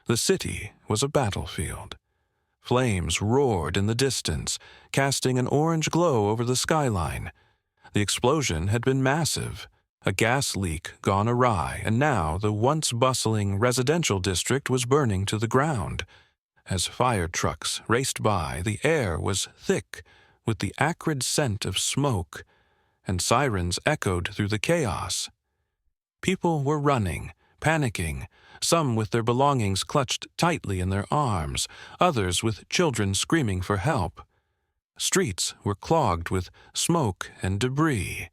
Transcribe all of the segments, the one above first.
The city was a battlefield. Flames roared in the distance, casting an orange glow over the skyline. The explosion had been massive, a gas leak gone awry, and now the once bustling residential district was burning to the ground. As fire trucks raced by, the air was thick with the acrid scent of smoke, and sirens echoed through the chaos. People were running, panicking, some with their belongings clutched tightly in their arms, others with children screaming for help. Streets were clogged with smoke and debris,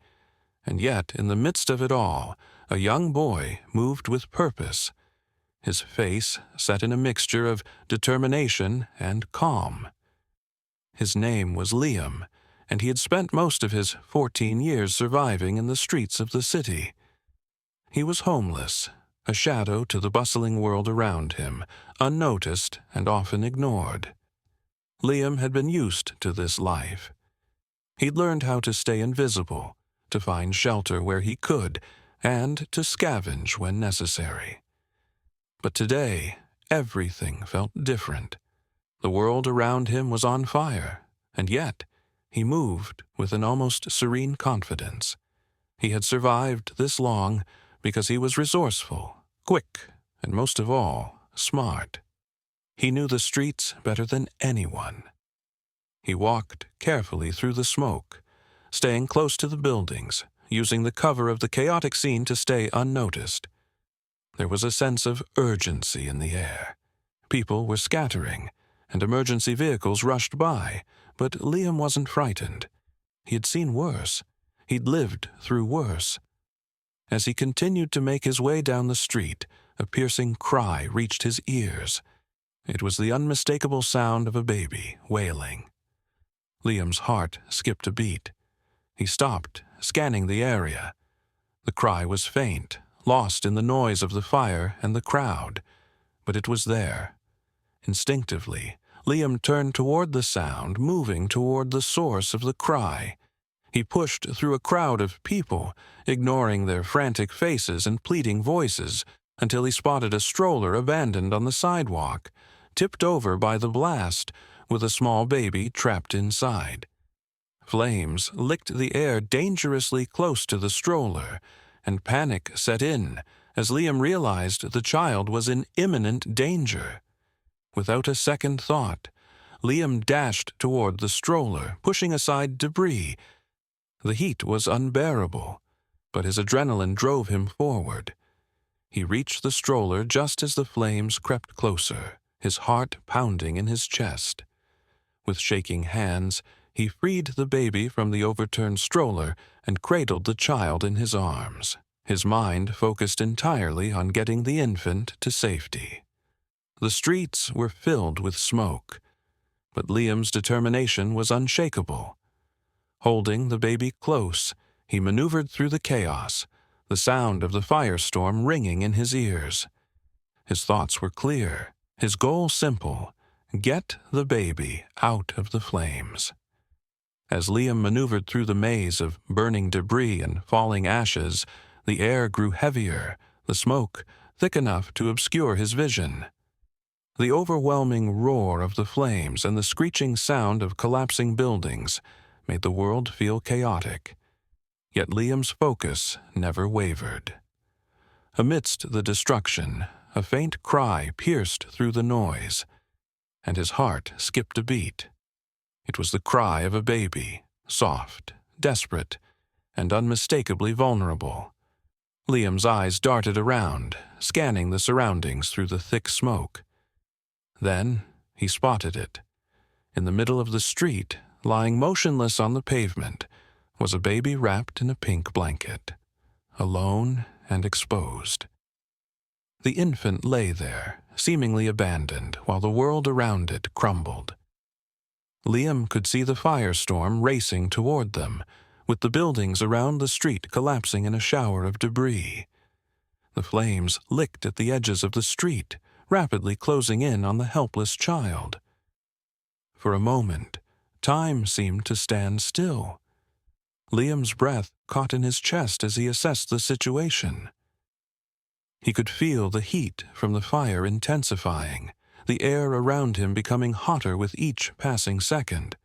and yet in the midst of it all, a young boy moved with purpose, his face set in a mixture of determination and calm. His name was Liam, and he had spent most of his 14 years surviving in the streets of the city. He was homeless, a shadow to the bustling world around him, unnoticed and often ignored. Liam had been used to this life. He'd learned how to stay invisible, to find shelter where he could, and to scavenge when necessary. But today, everything felt different. The world around him was on fire, and yet he moved with an almost serene confidence. He had survived this long because he was resourceful, quick, and most of all, smart. He knew the streets better than anyone. He walked carefully through the smoke, staying close to the buildings, using the cover of the chaotic scene to stay unnoticed. There was a sense of urgency in the air. People were scattering, and emergency vehicles rushed by, but Liam wasn't frightened. He had seen worse. He'd lived through worse. As he continued to make his way down the street, a piercing cry reached his ears. It was the unmistakable sound of a baby wailing. Liam's heart skipped a beat. He stopped, scanning the area. The cry was faint, lost in the noise of the fire and the crowd, but it was there. Instinctively, Liam turned toward the sound, moving toward the source of the cry. He pushed through a crowd of people, ignoring their frantic faces and pleading voices, until he spotted a stroller abandoned on the sidewalk, tipped over by the blast, with a small baby trapped inside. Flames licked the air dangerously close to the stroller, and panic set in as Liam realized the child was in imminent danger. Without a second thought, Liam dashed toward the stroller, pushing aside debris. The heat was unbearable, but his adrenaline drove him forward. He reached the stroller just as the flames crept closer, his heart pounding in his chest. With shaking hands, he freed the baby from the overturned stroller and cradled the child in his arms, his mind focused entirely on getting the infant to safety. The streets were filled with smoke, but Liam's determination was unshakable. Holding the baby close, he maneuvered through the chaos, the sound of the firestorm ringing in his ears. His thoughts were clear, his goal simple: get the baby out of the flames. As Liam maneuvered through the maze of burning debris and falling ashes, the air grew heavier, the smoke thick enough to obscure his vision. The overwhelming roar of the flames and the screeching sound of collapsing buildings made the world feel chaotic. Yet Liam's focus never wavered. Amidst the destruction, a faint cry pierced through the noise, and his heart skipped a beat. It was the cry of a baby, soft, desperate, and unmistakably vulnerable. Liam's eyes darted around, scanning the surroundings through the thick smoke. Then he spotted it. In the middle of the street, lying motionless on the pavement, was a baby wrapped in a pink blanket, alone and exposed. The infant lay there, seemingly abandoned, while the world around it crumbled. Liam could see the firestorm racing toward them, with the buildings around the street collapsing in a shower of debris. The flames licked at the edges of the street, rapidly closing in on the helpless child. For a moment, time seemed to stand still. Liam's breath caught in his chest as he assessed the situation. He could feel the heat from the fire intensifying, the air around him becoming hotter with each passing second.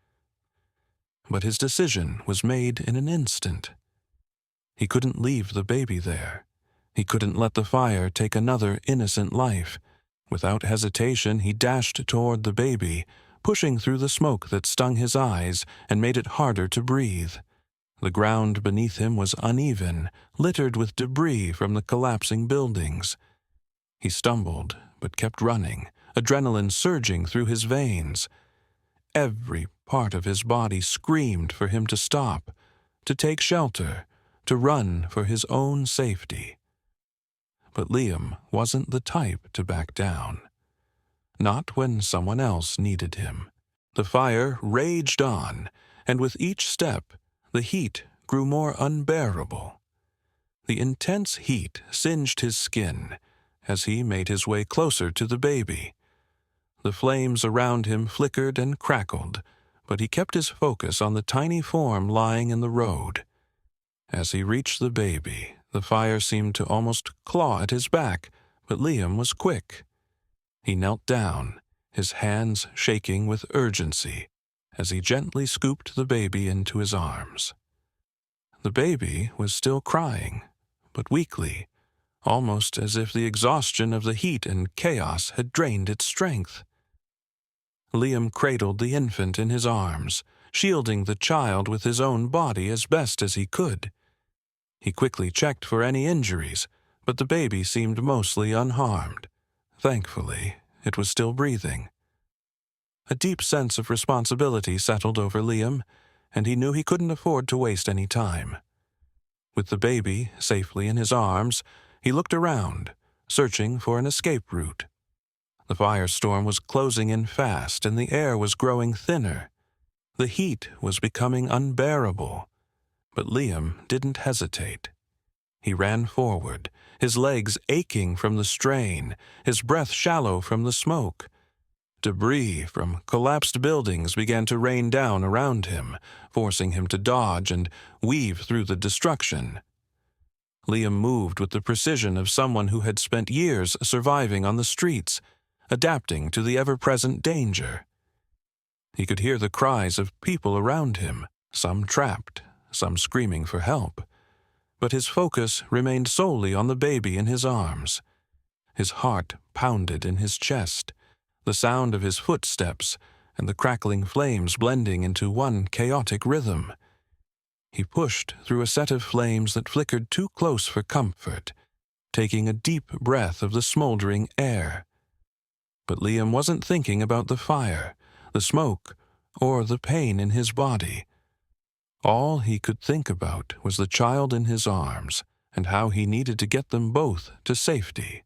But his decision was made in an instant. He couldn't leave the baby there. He couldn't let the fire take another innocent life. Without hesitation, he dashed toward the baby, pushing through the smoke that stung his eyes and made it harder to breathe. The ground beneath him was uneven, littered with debris from the collapsing buildings. He stumbled, but kept running, adrenaline surging through his veins. Every part of his body screamed for him to stop, to take shelter, to run for his own safety. But Liam wasn't the type to back down. Not when someone else needed him. The fire raged on, and with each step, the heat grew more unbearable. The intense heat singed his skin as he made his way closer to the baby. The flames around him flickered and crackled, but he kept his focus on the tiny form lying in the road. As he reached the baby, the fire seemed to almost claw at his back, but Liam was quick. He knelt down, his hands shaking with urgency, as he gently scooped the baby into his arms. The baby was still crying, but weakly, almost as if the exhaustion of the heat and chaos had drained its strength. Liam cradled the infant in his arms, shielding the child with his own body as best as he could. He quickly checked for any injuries, but the baby seemed mostly unharmed. Thankfully, it was still breathing. A deep sense of responsibility settled over Liam, and he knew he couldn't afford to waste any time. With the baby safely in his arms, he looked around, searching for an escape route. The firestorm was closing in fast, and the air was growing thinner. The heat was becoming unbearable, but Liam didn't hesitate. He ran forward, his legs aching from the strain, his breath shallow from the smoke. Debris from collapsed buildings began to rain down around him, forcing him to dodge and weave through the destruction. Liam moved with the precision of someone who had spent years surviving on the streets, adapting to the ever-present danger. He could hear the cries of people around him, some trapped, some screaming for help. But his focus remained solely on the baby in his arms. His heart pounded in his chest, the sound of his footsteps and the crackling flames blending into one chaotic rhythm. He pushed through a set of flames that flickered too close for comfort, taking a deep breath of the smoldering air. But Liam wasn't thinking about the fire, the smoke, or the pain in his body. All he could think about was the child in his arms and how he needed to get them both to safety.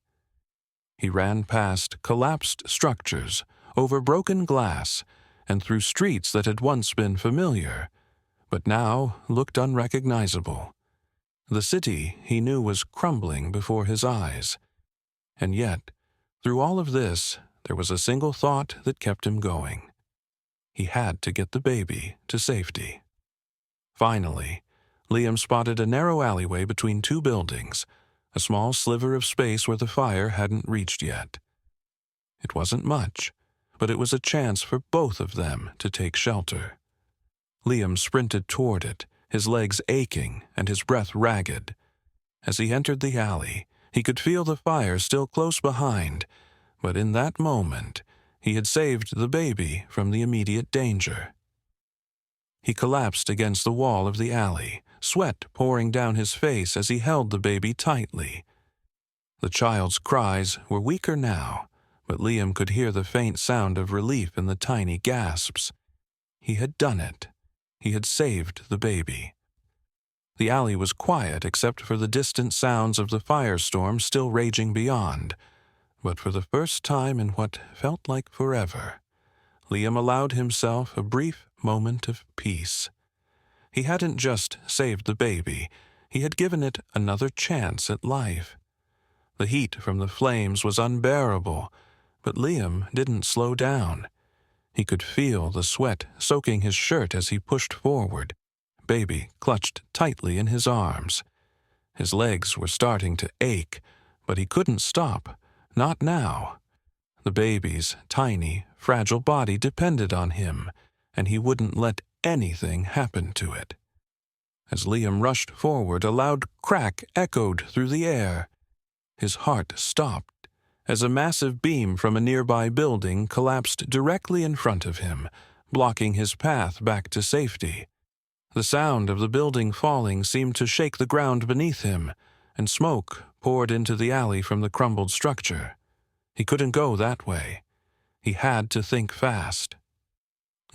He ran past collapsed structures, over broken glass, and through streets that had once been familiar, but now looked unrecognizable. The city he knew was crumbling before his eyes. And yet, through all of this, there was a single thought that kept him going. He had to get the baby to safety. Finally, Liam spotted a narrow alleyway between two buildings, a small sliver of space where the fire hadn't reached yet. It wasn't much, but it was a chance for both of them to take shelter. Liam sprinted toward it, his legs aching and his breath ragged. As he entered the alley, he could feel the fire still close behind, but in that moment, he had saved the baby from the immediate danger. He collapsed against the wall of the alley, sweat pouring down his face as he held the baby tightly. The child's cries were weaker now, but Liam could hear the faint sound of relief in the tiny gasps. He had done it. He had saved the baby. The alley was quiet except for the distant sounds of the firestorm still raging beyond, but for the first time in what felt like forever, Liam allowed himself a brief moment of peace. He hadn't just saved the baby, he had given it another chance at life. The heat from the flames was unbearable, but Liam didn't slow down. He could feel the sweat soaking his shirt as he pushed forward, baby clutched tightly in his arms. His legs were starting to ache, But he couldn't stop, not now. The baby's tiny, fragile body depended on him, and he wouldn't let anything happen to it. As Liam rushed forward, a loud crack echoed through the air. His heart stopped as a massive beam from a nearby building collapsed directly in front of him, blocking his path back to safety. The sound of the building falling seemed to shake the ground beneath him, and smoke poured into the alley from the crumbled structure. He couldn't go that way. He had to think fast.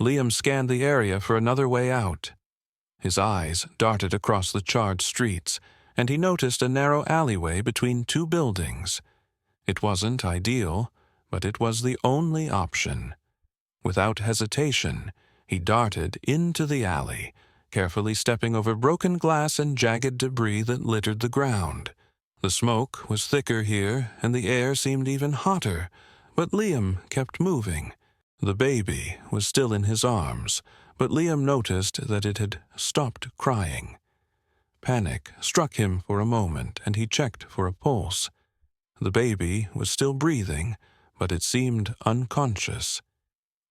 Liam scanned the area for another way out. His eyes darted across the charred streets, and he noticed a narrow alleyway between two buildings. It wasn't ideal, but it was the only option. Without hesitation, he darted into the alley, carefully stepping over broken glass and jagged debris that littered the ground. The smoke was thicker here, and the air seemed even hotter, but Liam kept moving. The baby was still in his arms, but Liam noticed that it had stopped crying. Panic struck him for a moment, and he checked for a pulse. The baby was still breathing, but it seemed unconscious.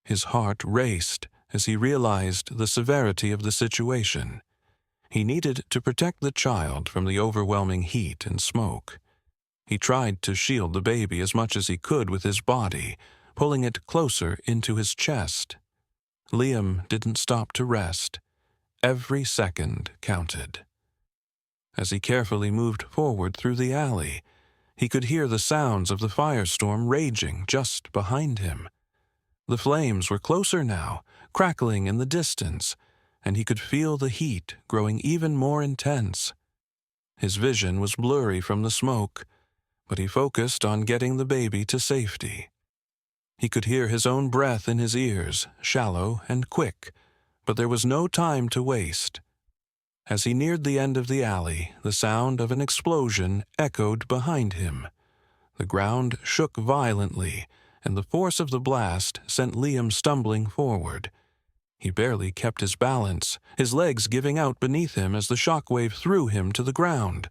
His heart raced as he realized the severity of the situation. He needed to protect the child from the overwhelming heat and smoke. He tried to shield the baby as much as he could with his body, pulling it closer into his chest. Liam didn't stop to rest. Every second counted. As he carefully moved forward through the alley, he could hear the sounds of the firestorm raging just behind him. The flames were closer now, crackling in the distance, and he could feel the heat growing even more intense. His vision was blurry from the smoke, but he focused on getting the baby to safety. He could hear his own breath in his ears, shallow and quick, but there was no time to waste. As he neared the end of the alley, the sound of an explosion echoed behind him. The ground shook violently, and the force of the blast sent Liam stumbling forward. He barely kept his balance, his legs giving out beneath him as the shockwave threw him to the ground.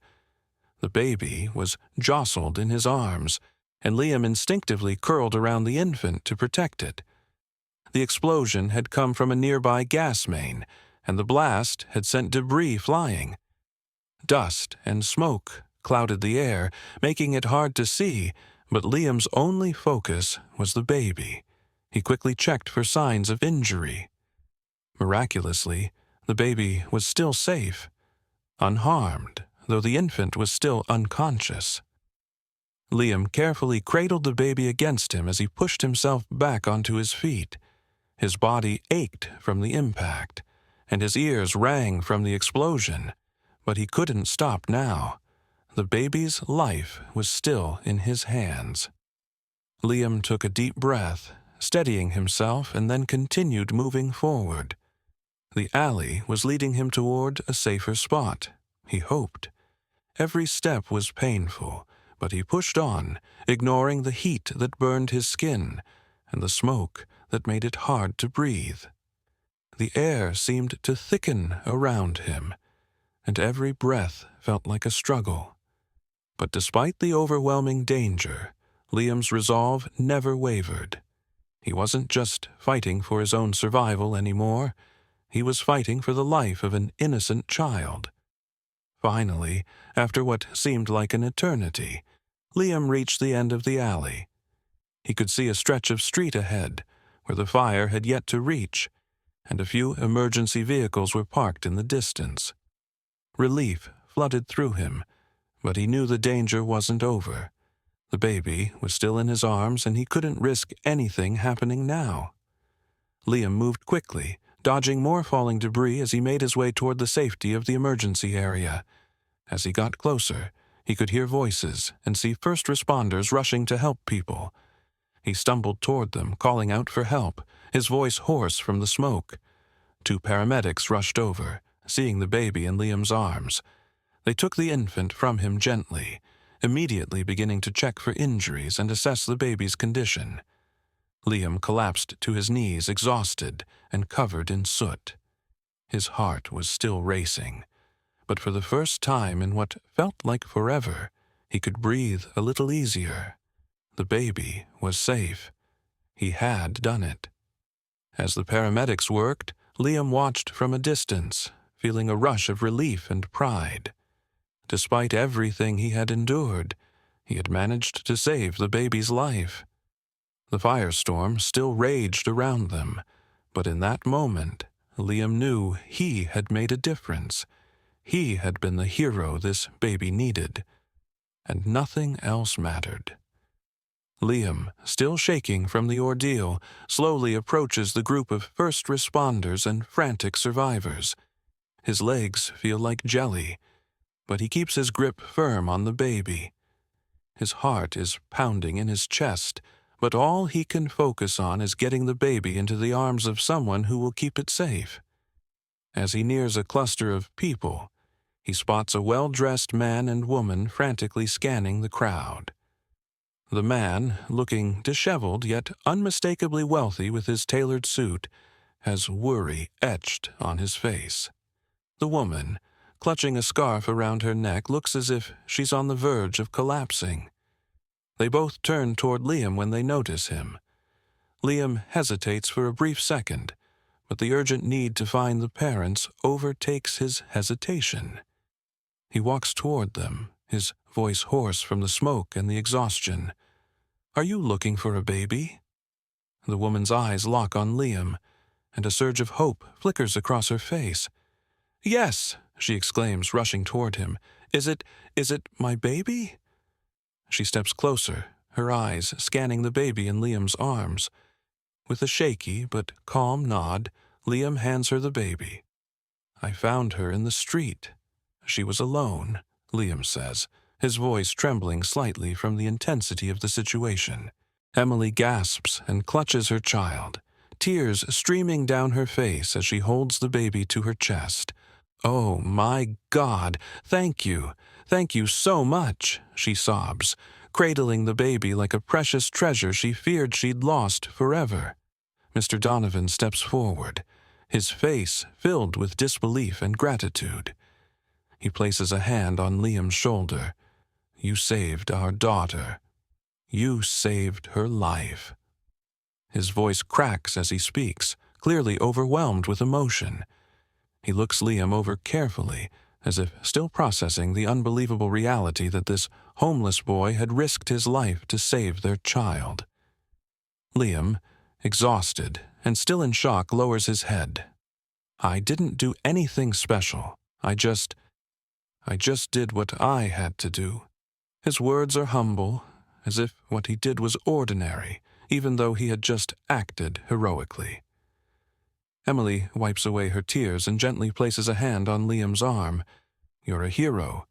The baby was jostled in his arms, and Liam instinctively curled around the infant to protect it. The explosion had come from a nearby gas main, and the blast had sent debris flying. Dust and smoke clouded the air, making it hard to see, but Liam's only focus was the baby. He quickly checked for signs of injury. Miraculously, the baby was still safe, unharmed, though the infant was still unconscious. Liam carefully cradled the baby against him as he pushed himself back onto his feet. His body ached from the impact, and his ears rang from the explosion, but he couldn't stop now. The baby's life was still in his hands. Liam took a deep breath, steadying himself, and then continued moving forward. The alley was leading him toward a safer spot, he hoped. Every step was painful, but he pushed on, ignoring the heat that burned his skin and the smoke that made it hard to breathe. The air seemed to thicken around him, and every breath felt like a struggle. But despite the overwhelming danger, Liam's resolve never wavered. He wasn't just fighting for his own survival anymore. He was fighting for the life of an innocent child. Finally, after what seemed like an eternity, Liam reached the end of the alley. He could see a stretch of street ahead, where the fire had yet to reach, and a few emergency vehicles were parked in the distance. Relief flooded through him, but he knew the danger wasn't over. The baby was still in his arms, and he couldn't risk anything happening now. Liam moved quickly, dodging more falling debris as he made his way toward the safety of the emergency area. As he got closer, he could hear voices and see first responders rushing to help people. He stumbled toward them, calling out for help, his voice hoarse from the smoke. 2 paramedics rushed over, seeing the baby in Liam's arms. They took the infant from him gently, immediately beginning to check for injuries and assess the baby's condition. Liam collapsed to his knees, exhausted and covered in soot. His heart was still racing, but for the first time in what felt like forever, He could breathe a little easier. The baby was safe. He had done it. As the paramedics worked, Liam watched from a distance, feeling a rush of relief and pride. Despite everything he had endured, he had managed to save the baby's life. The firestorm still raged around them, but in that moment, Liam knew he had made a difference. He had been the hero this baby needed, and nothing else mattered. Liam, still shaking from the ordeal, slowly approaches the group of first responders and frantic survivors. His legs feel like jelly, but he keeps his grip firm on the baby. His heart is pounding in his chest, but all he can focus on is getting the baby into the arms of someone who will keep it safe. As he nears a cluster of people, he spots a well-dressed man and woman frantically scanning the crowd. The man, looking disheveled yet unmistakably wealthy with his tailored suit, has worry etched on his face. The woman, clutching a scarf around her neck, looks as if she's on the verge of collapsing. They both turn toward Liam when they notice him. Liam hesitates for a brief second, but the urgent need to find the parents overtakes his hesitation. He walks toward them, his voice hoarse from the smoke and the exhaustion. "Are you looking for a baby?" The woman's eyes lock on Liam, and a surge of hope flickers across her face. "Yes," she exclaims, rushing toward him. Is it my baby?" She steps closer, her eyes scanning the baby in Liam's arms. With a shaky but calm nod, Liam hands her the baby. "I found her in the street. She was alone," Liam says, his voice trembling slightly from the intensity of the situation. Emily gasps and clutches her child, tears streaming down her face as she holds the baby to her chest. "Oh, my God, thank you so much," she sobs, cradling the baby like a precious treasure she feared she'd lost forever. Mr. Donovan steps forward, his face filled with disbelief and gratitude. He places a hand on Liam's shoulder. "You saved our daughter. You saved her life." His voice cracks as he speaks, clearly overwhelmed with emotion. He looks Liam over carefully, as if still processing the unbelievable reality that this homeless boy had risked his life to save their child. Liam, exhausted and still in shock, lowers his head. "I didn't do anything special. I just did what I had to do." His words are humble, as if what he did was ordinary, even though he had just acted heroically. Emily wipes away her tears and gently places a hand on Liam's arm. "You're a hero.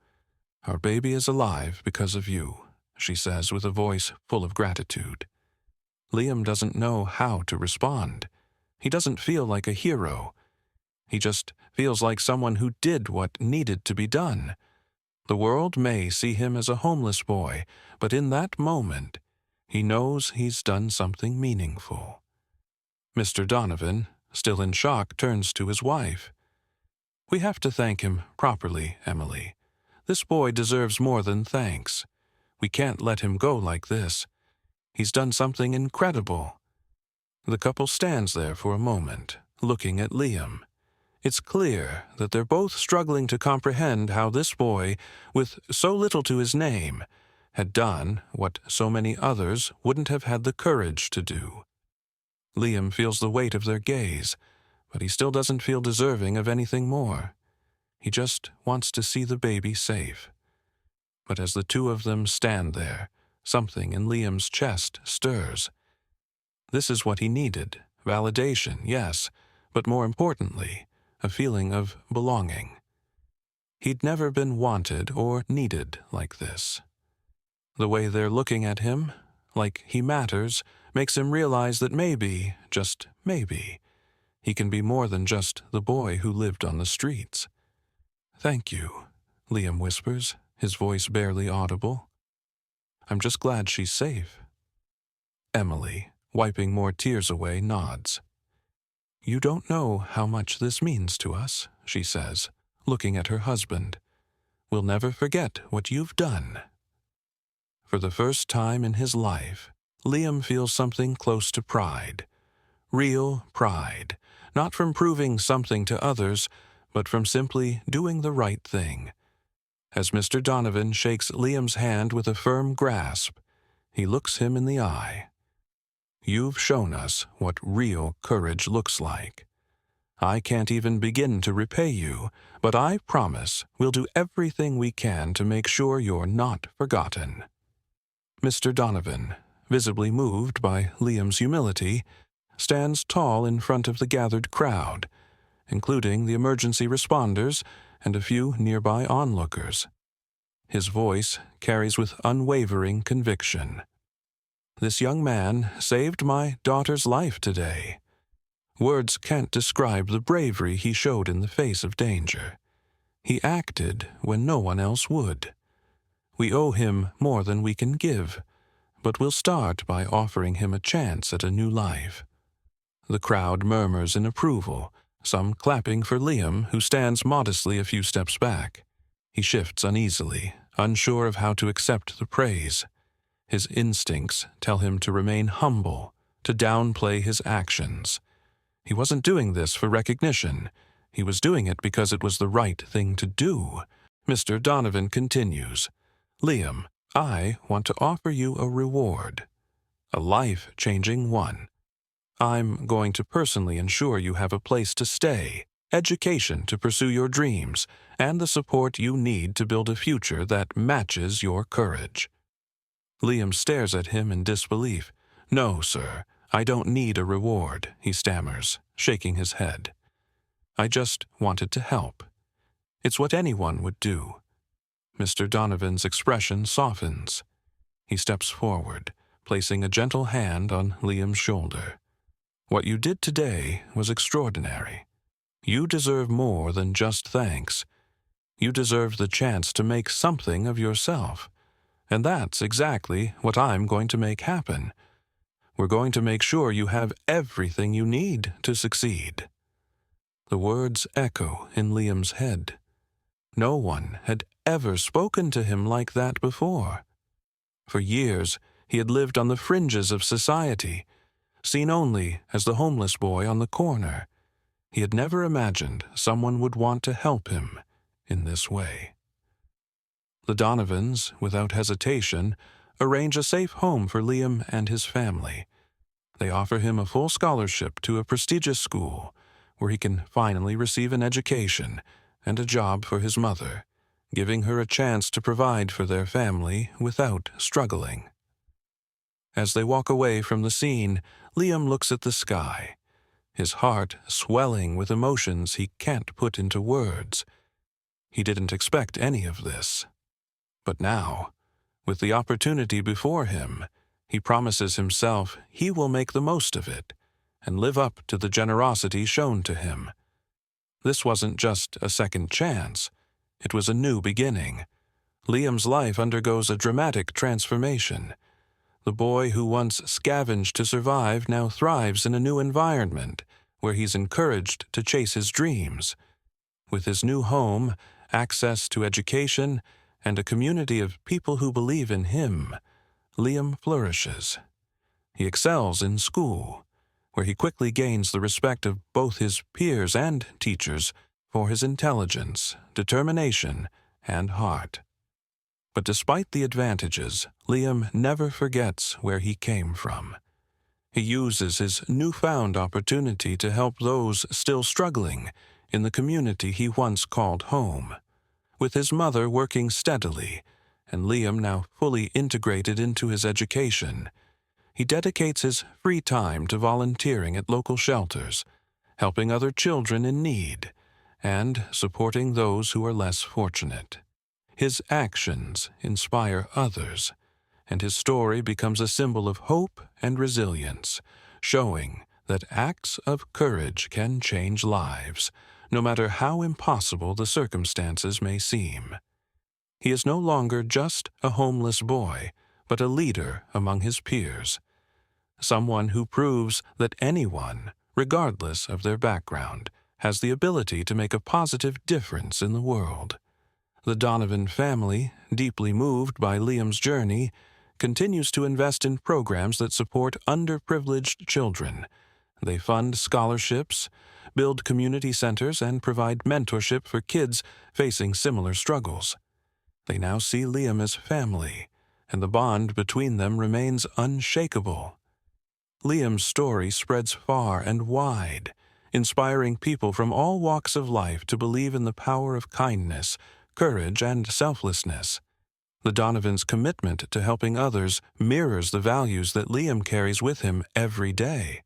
Our baby is alive because of you," she says with a voice full of gratitude. Liam doesn't know how to respond. He doesn't feel like a hero. He just feels like someone who did what needed to be done. The world may see him as a homeless boy, but in that moment, he knows he's done something meaningful. Mr. Donovan, still in shock, turns to his wife. "We have to thank him properly, Emily. This boy deserves more than thanks. We can't let him go like this. He's done something incredible." The couple stands there for a moment, looking at Liam. It's clear that they're both struggling to comprehend how this boy, with so little to his name, had done what so many others wouldn't have had the courage to do. Liam feels the weight of their gaze, but he still doesn't feel deserving of anything more. He just wants to see the baby safe. But as the two of them stand there, something in Liam's chest stirs. This is what he needed: validation, yes, but more importantly, a feeling of belonging. He'd never been wanted or needed like this. The way they're looking at him, like he matters, makes him realize that maybe, just maybe, he can be more than just the boy who lived on the streets. "Thank you," Liam whispers, his voice barely audible. "I'm just glad she's safe." Emily, wiping more tears away, nods. "You don't know how much this means to us," she says, looking at her husband. "We'll never forget what you've done." For the first time in his life, Liam feels something close to pride. Real pride, not from proving something to others, but from simply doing the right thing. As Mr. Donovan shakes Liam's hand with a firm grasp, he looks him in the eye. "You've shown us what real courage looks like. I can't even begin to repay you, but I promise we'll do everything we can to make sure you're not forgotten." Mr. Donovan, visibly moved by Liam's humility, stands tall in front of the gathered crowd, including the emergency responders and a few nearby onlookers. His voice carries with unwavering conviction. "This young man saved my daughter's life today. Words can't describe the bravery he showed in the face of danger. He acted when no one else would. We owe him more than we can give, but we'll start by offering him a chance at a new life." The crowd murmurs in approval, some clapping for Liam, who stands modestly a few steps back. He shifts uneasily, unsure of how to accept the praise. His instincts tell him to remain humble, to downplay his actions. He wasn't doing this for recognition. He was doing it because it was the right thing to do. Mr. Donovan continues, "Liam, I want to offer you a reward, a life-changing one. I'm going to personally ensure you have a place to stay, education to pursue your dreams, and the support you need to build a future that matches your courage." Liam stares at him in disbelief. "No, sir, I don't need a reward," he stammers, shaking his head. "I just wanted to help. It's what anyone would do." Mr. Donovan's expression softens. He steps forward, placing a gentle hand on Liam's shoulder. "What you did today was extraordinary. You deserve more than just thanks. You deserve the chance to make something of yourself. And that's exactly what I'm going to make happen. We're going to make sure you have everything you need to succeed." The words echo in Liam's head. No one had ever spoken to him like that before. For years, he had lived on the fringes of society, seen only as the homeless boy on the corner. He had never imagined someone would want to help him in this way. The Donovans, without hesitation, arrange a safe home for Liam and his family. They offer him a full scholarship to a prestigious school, where he can finally receive an education and a job for his mother, giving her a chance to provide for their family without struggling. As they walk away from the scene, Liam looks at the sky, his heart swelling with emotions he can't put into words. He didn't expect any of this. But now, with the opportunity before him, he promises himself he will make the most of it and live up to the generosity shown to him. This wasn't just a second chance. It was a new beginning. Liam's life undergoes a dramatic transformation. The boy who once scavenged to survive now thrives in a new environment where he's encouraged to chase his dreams. With his new home, access to education, and a community of people who believe in him, Liam flourishes. He excels in school, where he quickly gains the respect of both his peers and teachers for his intelligence, determination, and heart. But despite the advantages, Liam never forgets where he came from. He uses his newfound opportunity to help those still struggling in the community he once called home. With his mother working steadily, and Liam now fully integrated into his education, he dedicates his free time to volunteering at local shelters, helping other children in need, and supporting those who are less fortunate. His actions inspire others, and his story becomes a symbol of hope and resilience, showing that acts of courage can change lives, no matter how impossible the circumstances may seem. He is no longer just a homeless boy, but a leader among his peers, someone who proves that anyone, regardless of their background, has the ability to make a positive difference in the world. The Donovan family, deeply moved by Liam's journey, continues to invest in programs that support underprivileged children. They fund scholarships, build community centers, and provide mentorship for kids facing similar struggles. They now see Liam as family, and the bond between them remains unshakable. Liam's story spreads far and wide, inspiring people from all walks of life to believe in the power of kindness, courage, and selflessness. The Donovans' commitment to helping others mirrors the values that Liam carries with him every day.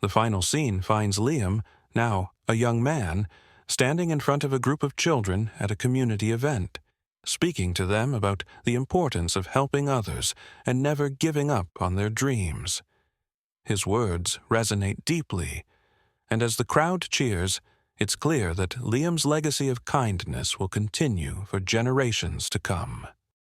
The final scene finds Liam, now a young man, standing in front of a group of children at a community event, speaking to them about the importance of helping others and never giving up on their dreams. His words resonate deeply, and as the crowd cheers, it's clear that Liam's legacy of kindness will continue for generations to come.